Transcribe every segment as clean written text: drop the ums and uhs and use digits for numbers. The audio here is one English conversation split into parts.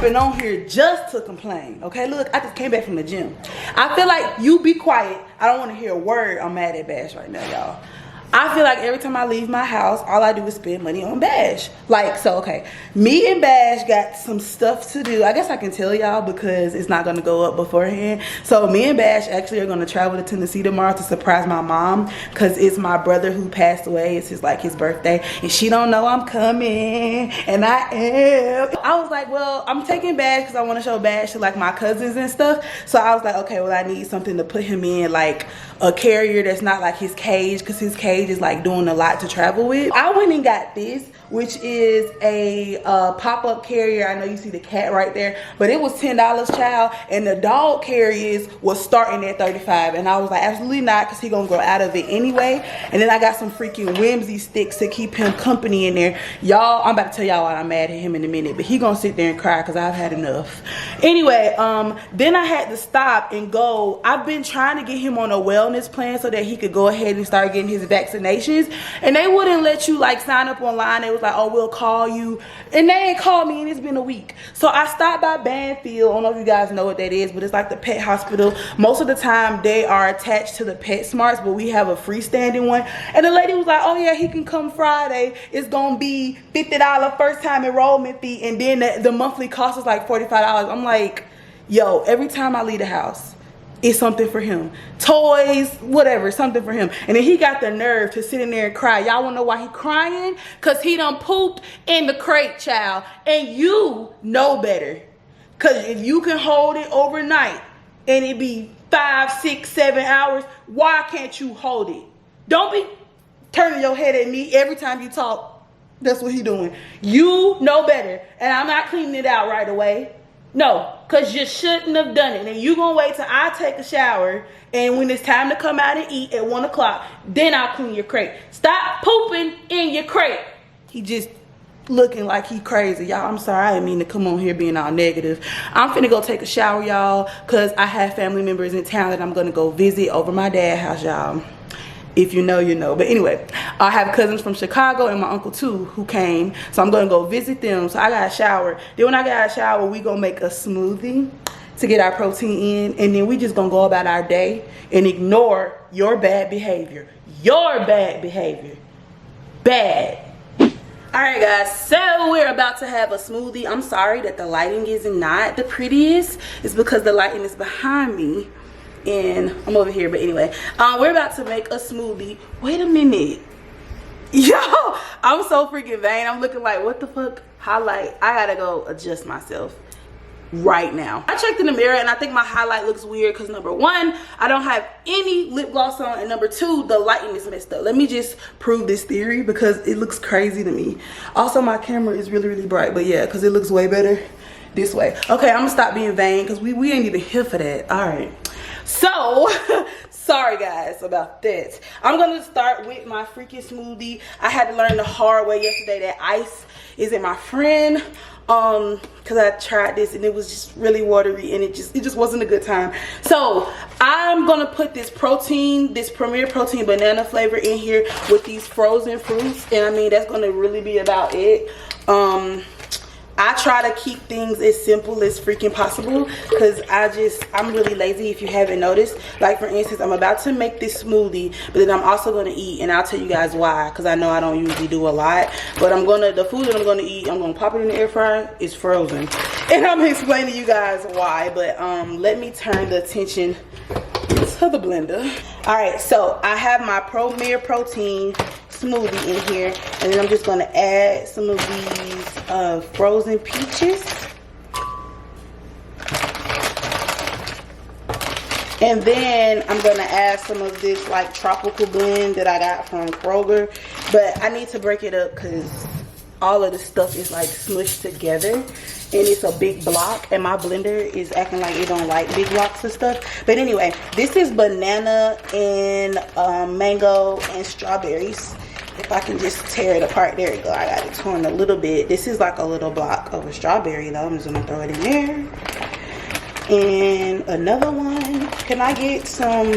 On here just to complain. Okay, look, I just came back from the gym. I feel like you be quiet. I don't want to hear a word. I'm mad at Bash right now, y'all. I feel like every time I leave my house, all I do is spend money on Bash. Like, so, okay, me and Bash got some stuff to do. I guess I can tell y'all because it's not going to go up beforehand. So me and Bash actually are going to travel to Tennessee tomorrow to surprise my mom because it's my brother who passed away. It's his birthday, and she don't know I'm coming, and I am. I was like, well, I'm taking Bash because I want to show Bash to like my cousins and stuff. So I was like, okay, well, I need something to put him in, like a carrier that's not like his cage, because his cage is like doing a lot to travel with. I went and got this, which is a pop-up carrier. I know you see the cat right there, but it was $10, child, and the dog carriers was starting at $35, and I was like, absolutely not, because he gonna grow out of it anyway. And then I got some freaking whimsy sticks to keep him company in there. Y'all, I'm about to tell y'all why I'm mad at him in a minute, but he gonna sit there and cry because I've had enough. Anyway, then I had to stop and go. I've been trying to get him on a wellness plan so that he could go ahead and start getting his vaccinations, and they wouldn't let you like sign up online. They was like, oh, we'll call you, and they ain't called me, and it's been a week. So I stopped by Banfield. I don't know if you guys know what that is, but it's like the pet hospital. Most of the time they are attached to the PetSmarts, but we have a freestanding one. And the lady was like, oh yeah, he can come Friday. It's gonna be $50 first time enrollment fee, and then the monthly cost is like $45. I'm like, yo, every time I leave the house, it's something for him. Toys, whatever, something for him. And then he got the nerve to sit in there and cry. Y'all wanna know why he crying? Cause he done pooped in the crate, child. And you know better. Cause if you can hold it overnight and it be 5, 6, 7 hours, why can't you hold it? Don't be turning your head at me every time you talk. That's what he doing. You know better. And I'm not cleaning it out right away. No, because you shouldn't have done it. And you gonna wait till I take a shower, and when it's time to come out and eat at 1 o'clock, then I'll clean your crate. Stop pooping in your crate. He just looking like he crazy. Y'all, I'm sorry, I didn't mean to come on here being all negative. I'm finna go take a shower, y'all, because I have family members in town that I'm gonna go visit over my dad's house, y'all. If you know, you know. But anyway, I have cousins from Chicago and my uncle too who came. So I'm gonna go visit them. So I got a shower. Then when I got a shower, we gonna make a smoothie to get our protein in. And then we just gonna go about our day and ignore your bad behavior. Your bad behavior. Bad. Alright guys, so we're about to have a smoothie. I'm sorry that the lighting is not the prettiest. It's because the lighting is behind me. And I'm over here, but anyway, we're about to make a smoothie. Wait a minute, yo, I'm so freaking vain. I'm looking like, what the fuck? Highlight, I gotta go adjust myself right now. I checked in the mirror and I think my highlight looks weird because number one, I don't have any lip gloss on, and number two, the lighting is messed up. Let me just prove this theory because it looks crazy to me. Also, my camera is really bright, but yeah, because it looks way better this way. Okay, I'm gonna stop being vain because we ain't even here for that. All right. So, sorry guys about that. I'm gonna start with my freaking smoothie. I had to learn the hard way yesterday that ice isn't my friend. Cause I tried this and it was just really watery and it just wasn't a good time. So I'm gonna put this protein, this Premier Protein banana flavor in here with these frozen fruits, and I mean that's gonna really be about it. I try to keep things as simple as freaking possible because I'm really lazy, if you haven't noticed. Like for instance, I'm about to make this smoothie, but then I'm also gonna eat, and I'll tell you guys why, because I know I don't usually do a lot. But the food that I'm gonna eat, I'm gonna pop it in the air fryer. It's frozen. And I'm gonna explain to you guys why. But let me turn the attention to the blender. Alright, so I have my Premier Protein smoothie in here, and then I'm just gonna add some of these frozen peaches, and then I'm gonna add some of this like tropical blend that I got from Kroger, but I need to break it up because all of the stuff is like smushed together and it's a big block, and my blender is acting like it don't like big blocks of stuff. But anyway, this is banana and mango and strawberries. If I can just tear it apart. There we go. I got it torn a little bit. This is like a little block of a strawberry though. I'm just gonna throw it in there. And another one. Can I get some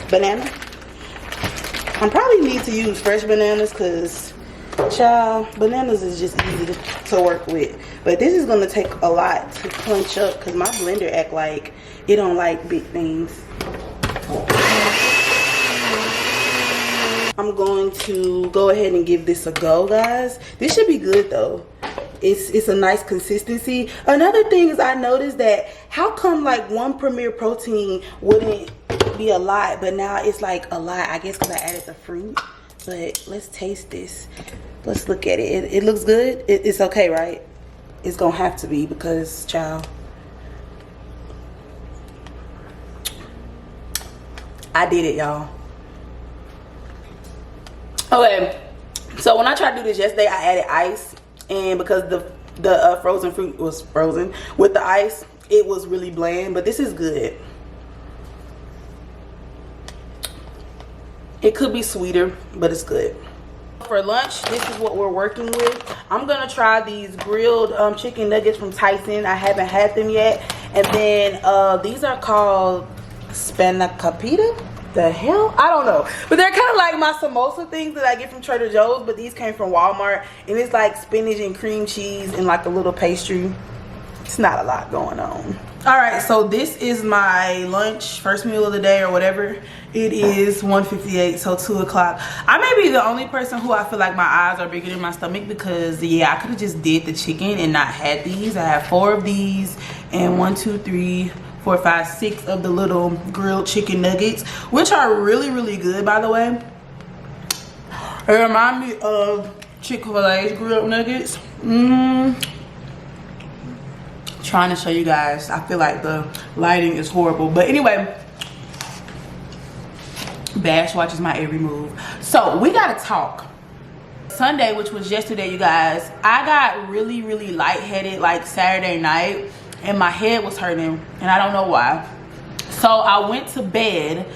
banana? I probably need to use fresh bananas because, child, bananas is just easy to work with. But this is going to take a lot to crunch up because my blender act like it don't like big things. I'm going to go ahead and give this a go, guys. This should be good though. It's a nice consistency. Another thing is I noticed that how come like one Premier Protein wouldn't be a lot, but now it's like a lot. I guess because I added the fruit. But let's taste this. Let's look at it. It looks good. It's okay, right? It's gonna have to be because, child, I did it, y'all. Okay, so when I tried to do this yesterday, I added ice, and because the frozen fruit was frozen with the ice, it was really bland. But this is good. It could be sweeter, but it's good. For lunch, this is what we're working with. I'm gonna try these grilled chicken nuggets from Tyson. I haven't had them yet. And then these are called spanakopita. The hell? I don't know. But they're kind of like my samosa things that I get from Trader Joe's, but these came from Walmart. And it's like spinach and cream cheese and like a little pastry. It's not a lot going on. Alright, so this is my lunch, first meal of the day or whatever. It is 1:58, so 2 o'clock. I may be the only person who I feel like my eyes are bigger than my stomach because, yeah, I could have just did the chicken and not had these. I have 4 of these and 1, 2, 3, 4, 5, 6 of the little grilled chicken nuggets, which are really, really good, by the way. It reminds me of Chick-fil-A's grilled nuggets. Trying to show you guys. I feel like the lighting is horrible, but anyway, Bash watches my every move. So we gotta talk. Sunday, which was yesterday, you guys, I got really, really lightheaded like Saturday night, and my head was hurting, and I don't know why. So I went to bed.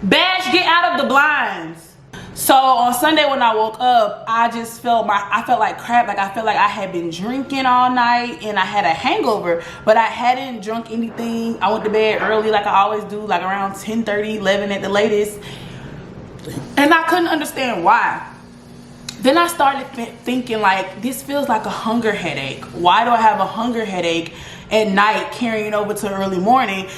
Bash, get out of the blinds. So on Sunday when I woke up, I felt like crap. Like I felt like I had been drinking all night and I had a hangover, but I hadn't drunk anything. I went to bed early like I always do, like around 10:30, 11 at the latest. And I couldn't understand why. Then I started thinking like, this feels like a hunger headache. Why do I have a hunger headache at night carrying over to early morning?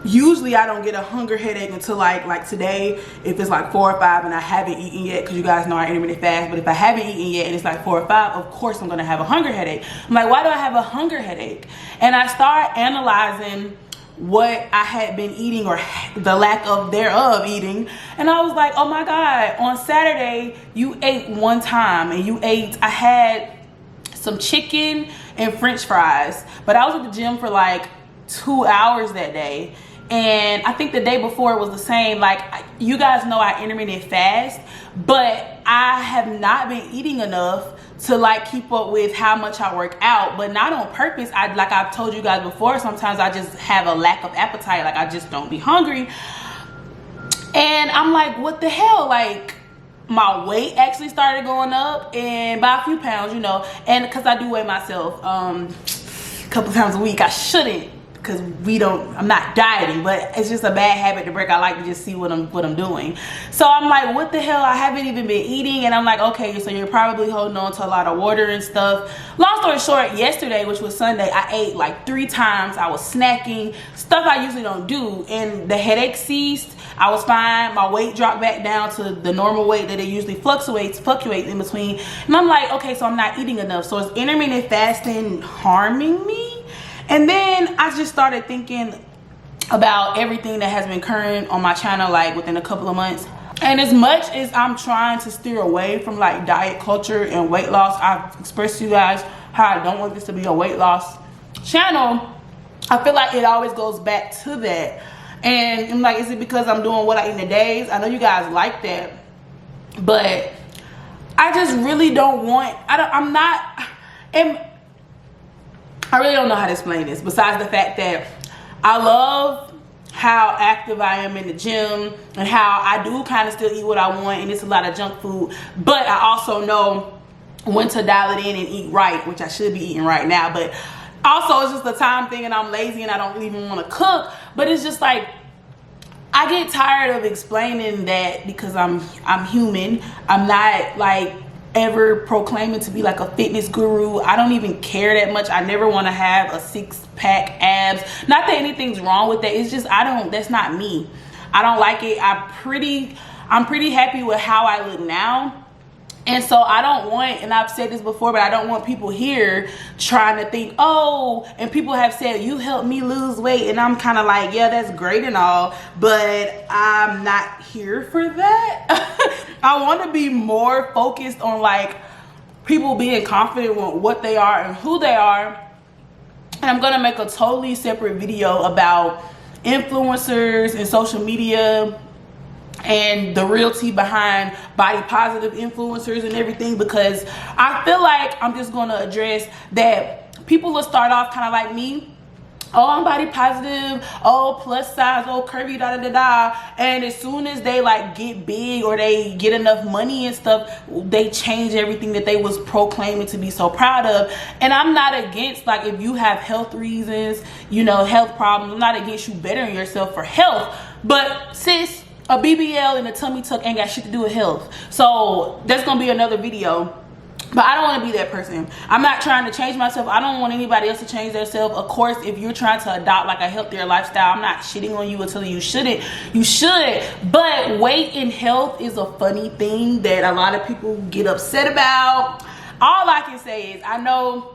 Usually I don't get a hunger headache until like today, if it's like 4 or 5 and I haven't eaten yet, because you guys know I intermittent fast. But if I haven't eaten yet and it's like 4 or 5, of course I'm gonna have a hunger headache. I'm like, why do I have a hunger headache? And I start analyzing what I had been eating or the lack of thereof eating, and I was like, oh my God, on Saturday you ate one time and I had some chicken and french fries, but I was at the gym for like 2 hours that day. And I think the day before it was the same. Like, you guys know I intermittent fast, but I have not been eating enough to like keep up with how much I work out, but not on purpose. Like I've told you guys before, sometimes I just have a lack of appetite. Like I just don't be hungry. And I'm like, what the hell? Like, my weight actually started going up, and by a few pounds, you know, and because I do weigh myself a couple times a week. I shouldn't, because I'm not dieting, but it's just a bad habit to break. I like to just see what I'm doing. So I'm like, what the hell? I haven't even been eating. And I'm like, okay, so you're probably holding on to a lot of water and stuff. Long story short, yesterday, which was Sunday, I ate like 3 times. I was snacking, stuff I usually don't do, and the headache ceased. I was fine. My weight dropped back down to the normal weight that it usually fluctuates in between. And I'm like, okay, so I'm not eating enough. So is intermittent fasting harming me? And then I just started thinking about everything that has been occurring on my channel like within a couple of months. And as much as I'm trying to steer away from like diet culture and weight loss, I've expressed to you guys how I don't want this to be a weight loss channel. I feel like it always goes back to that. And I'm like, is it because I'm doing what I eat in the days? I know you guys like that, but I just really don't want, I really don't know how to explain this, besides the fact that I love how active I am in the gym and how I do kind of still eat what I want, and it's a lot of junk food, but I also know when to dial it in and eat right, which I should be eating right now. But also it's just a time thing, and I'm lazy and I don't even want to cook. But it's just like, I get tired of explaining that because I'm human. I'm not like ever proclaiming to be like a fitness guru. I don't even care that much. I never want to have a six-pack abs. Not that anything's wrong with that. It's just that's not me. I don't like it. I'm pretty happy with how I look now. And so I don't want, and I've said this before, but I don't want people here trying to think, oh, and people have said, you helped me lose weight. And I'm kind of like, yeah, that's great and all, but I'm not here for that. I want to be more focused on like people being confident with what they are and who they are. And I'm going to make a totally separate video about influencers and social media and the real tea behind body positive influencers and everything, because I feel like I'm just going to address that people will start off kind of like me. Oh, I'm body positive, oh, plus size, oh, curvy, da da da da. And as soon as they like get big or they get enough money and stuff, they change everything that they was proclaiming to be so proud of. And I'm not against, like, if you have health reasons, you know, health problems, I'm not against you bettering yourself for health. But sis, a BBL and a tummy tuck ain't got shit to do with health. So that's gonna be another video. But I don't want to be that person. I'm not trying to change myself. I don't want anybody else to change themselves. Of course, if you're trying to adopt like a healthier lifestyle, I'm not shitting on you until you shouldn't. You should. But weight and health is a funny thing that a lot of people get upset about. All I can say is, I know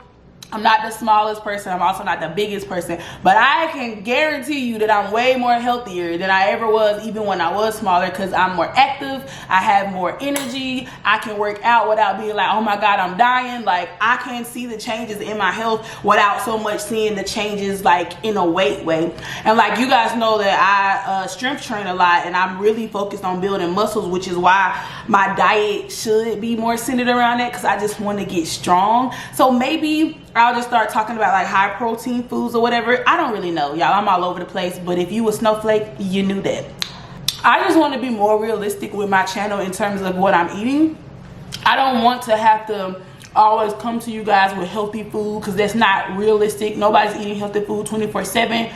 I'm not the smallest person. I'm also not the biggest person. But I can guarantee you that I'm way more healthier than I ever was, even when I was smaller, because I'm more active. I have more energy. I can work out without being like, oh my God, I'm dying. Like, I can see the changes in my health without so much seeing the changes like in a weight way. And like, you guys know that I strength train a lot, and I'm really focused on building muscles, which is why my diet should be more centered around that, because I just want to get strong. So maybe I'll just start talking about like high protein foods or whatever. I don't really know, y'all. I'm all over the place, but if you a snowflake, you knew that. I just want to be more realistic with my channel in terms of what I'm eating. I don't want to have to always come to you guys with healthy food, because that's not realistic. Nobody's eating healthy food 24/7.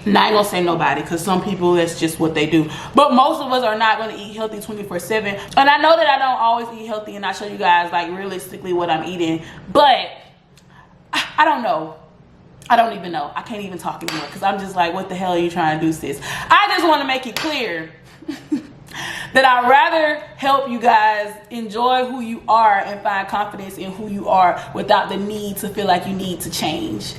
Now, I ain't gonna say nobody, because some people, that's just what they do. But most of us are not gonna eat healthy 24/7. And I know that I don't always eat healthy, and I show you guys like realistically what I'm eating. But I don't know. I don't even know. I can't even talk anymore, because I'm just like, what the hell are you trying to do, sis? I just want to make it clear that I'd rather help you guys enjoy who you are and find confidence in who you are without the need to feel like you need to change.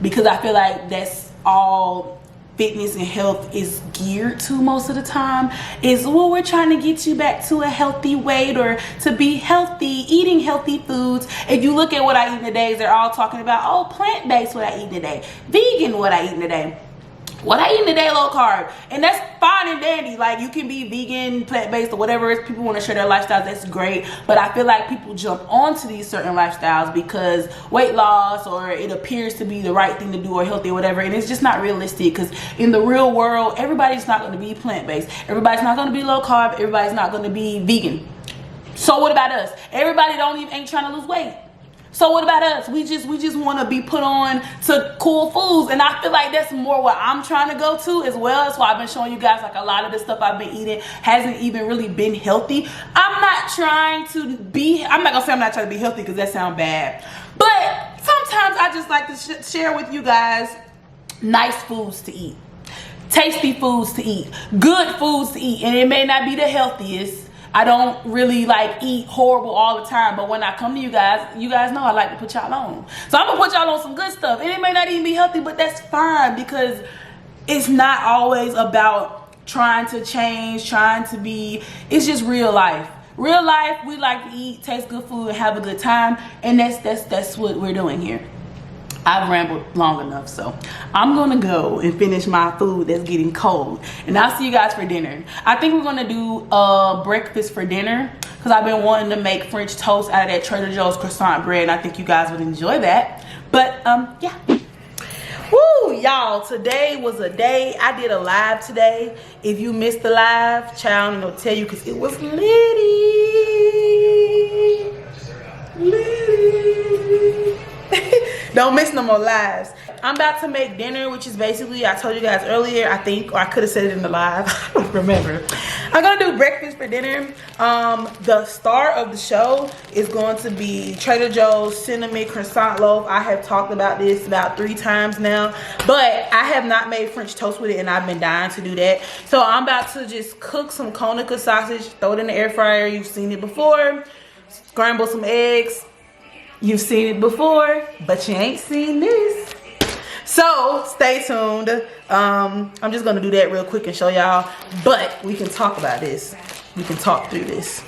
Because I feel like that's all fitness and health is geared to most of the time, is, well, we're trying to get you back to a healthy weight or to be healthy, eating healthy foods. If you look at what I eat today, they're all talking about, oh, plant-based what I eat today, vegan what I eat today. What I eat today, low carb. And that's fine and dandy. Like, you can be vegan, plant-based, or whatever. If people want to share their lifestyles, that's great. But I feel like people jump onto these certain lifestyles because weight loss, or it appears to be the right thing to do, or healthy or whatever. And it's just not realistic, because in the real world, everybody's not going to be plant-based. Everybody's not going to be low carb. Everybody's not going to be vegan. So what about us? Everybody ain't trying to lose weight. So what about us? We just want to be put on to cool foods. And I feel like that's more what I'm trying to go to as well. That's why I've been showing you guys like a lot of the stuff I've been eating hasn't even really been healthy. I'm not going to say I'm not trying to be healthy, because that sounds bad. But sometimes I just like to share with you guys nice foods to eat, tasty foods to eat, good foods to eat. And it may not be the healthiest. I don't really like eat horrible all the time, but when I come to you guys know I like to put y'all on. So I'm gonna put y'all on some good stuff. And it may not even be healthy, but that's fine, because it's not always about trying to change, it's just real life. Real life, we like to eat, taste good food, and have a good time. And that's what we're doing here. I've rambled long enough, so I'm gonna go and finish my food that's getting cold, and I'll see you guys for dinner. I think we're gonna do breakfast for dinner, because I've been wanting to make French toast out of that Trader Joe's croissant bread, and I think you guys would enjoy that. But yeah. Woo, y'all, today was a day. I did a live today. If you missed the live, child, I'm gonna tell you because it was litty. Don't miss no more lives. I'm about to make dinner, which is basically, I told you guys earlier, I think, or I could have said it in the live. I don't remember. I'm gonna do breakfast for dinner. The star of the show is going to be Trader Joe's cinnamon croissant loaf. I have talked about this about 3 times now, but I have not made French toast with it, and I've been dying to do that. So I'm about to just cook some Konica sausage, throw it in the air fryer. You've seen it before. Scramble some eggs. You've seen it before, but you ain't seen this. So stay tuned. I'm just gonna do that real quick and show y'all, but we can talk about this. We can talk through this.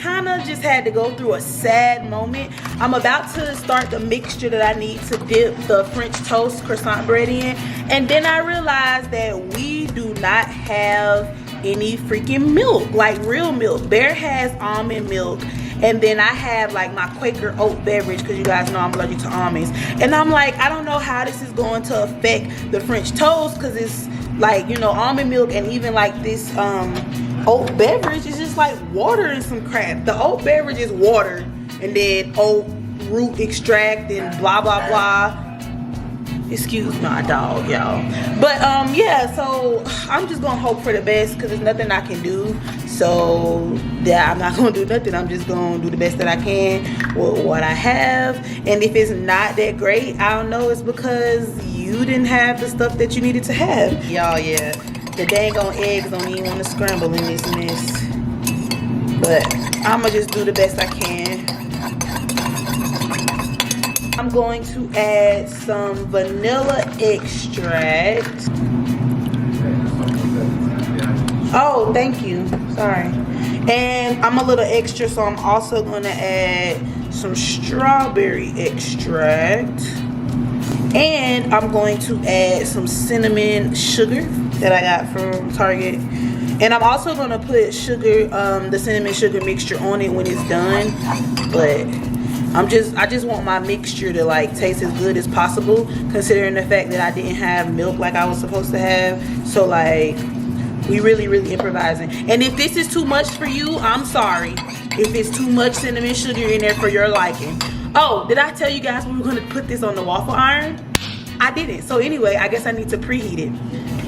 Kinda just had to go through a sad moment. I'm about to start the mixture that I need to dip the French toast croissant bread in, and then I realized that we do not have any freaking milk, like real milk. Bear has almond milk, and then I have like my Quaker oat beverage because you guys know I'm allergic to almonds, and I'm like, I don't know how this is going to affect the French toast because it's like, you know, almond milk, and even like this oat beverage is just like water and some crap. The oat beverage is water and then oat root extract and blah blah blah. Excuse my dog, y'all. But yeah, so I'm just gonna hope for the best because there's nothing I can do. So yeah, I'm not gonna do nothing. I'm just gonna do the best that I can with what I have. And if it's not that great, I don't know, it's because you didn't have the stuff that you needed to have. Y'all, yeah. The dang on eggs don't even want to scramble in this mess. But I'ma just do the best I can. I'm going to add some vanilla extract. Oh, thank you. Sorry. And I'm a little extra, so I'm also gonna add some strawberry extract. And I'm going to add some cinnamon sugar that I got from Target. And I'm also going to put sugar, the cinnamon sugar mixture on it when it's done. But I just want my mixture to like taste as good as possible, considering the fact that I didn't have milk like I was supposed to have. So like, we really improvising. And if this is too much for you, I'm sorry. If it's too much cinnamon sugar in there for your liking. Oh, did I tell you guys we were gonna put this on the waffle iron? I didn't. So anyway, I guess I need to preheat it.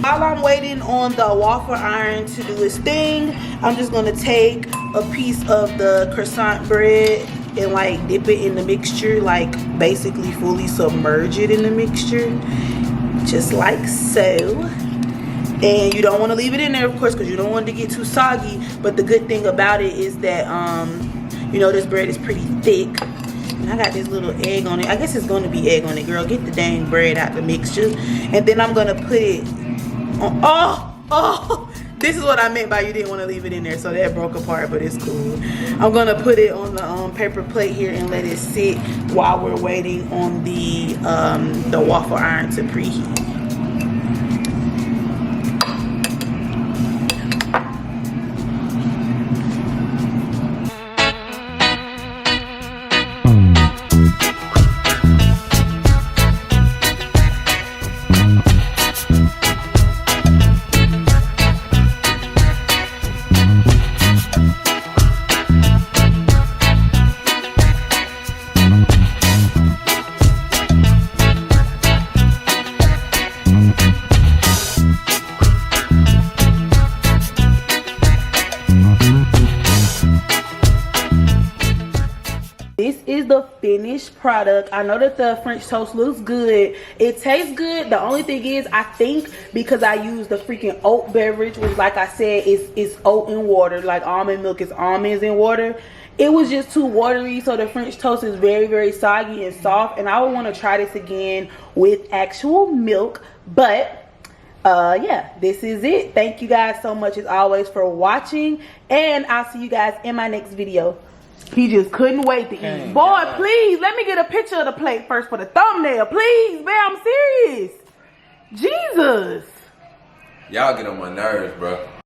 While I'm waiting on the waffle iron to do its thing, I'm just gonna take a piece of the croissant bread and like dip it in the mixture, like basically fully submerge it in the mixture, just like so. And you don't want to leave it in there, of course, because you don't want it to get too soggy. But the good thing about it is that you know, this bread is pretty thick. And I got this little egg on it. I guess it's going to be egg on it, girl. Get the dang bread out the mixture. And then I'm going to put it on. Oh, this is what I meant by you didn't want to leave it in there. So that broke apart, but it's cool. I'm going to put it on the paper plate here and let it sit while we're waiting on the waffle iron to preheat. The finished product. I know that the French toast looks good. It tastes good. The only thing is, I think because I used the freaking oat beverage, which like I said is oat and water, like almond milk is almonds and water, it was just too watery. So the French toast is very soggy and soft, and I would want to try this again with actual milk. But yeah, this is it. Thank you guys so much as always for watching, and I'll see you guys in my next video. He just couldn't wait to eat. Boy, please, let me get a picture of the plate first for the thumbnail. Please, man, I'm serious. Jesus. Y'all get on my nerves, bro.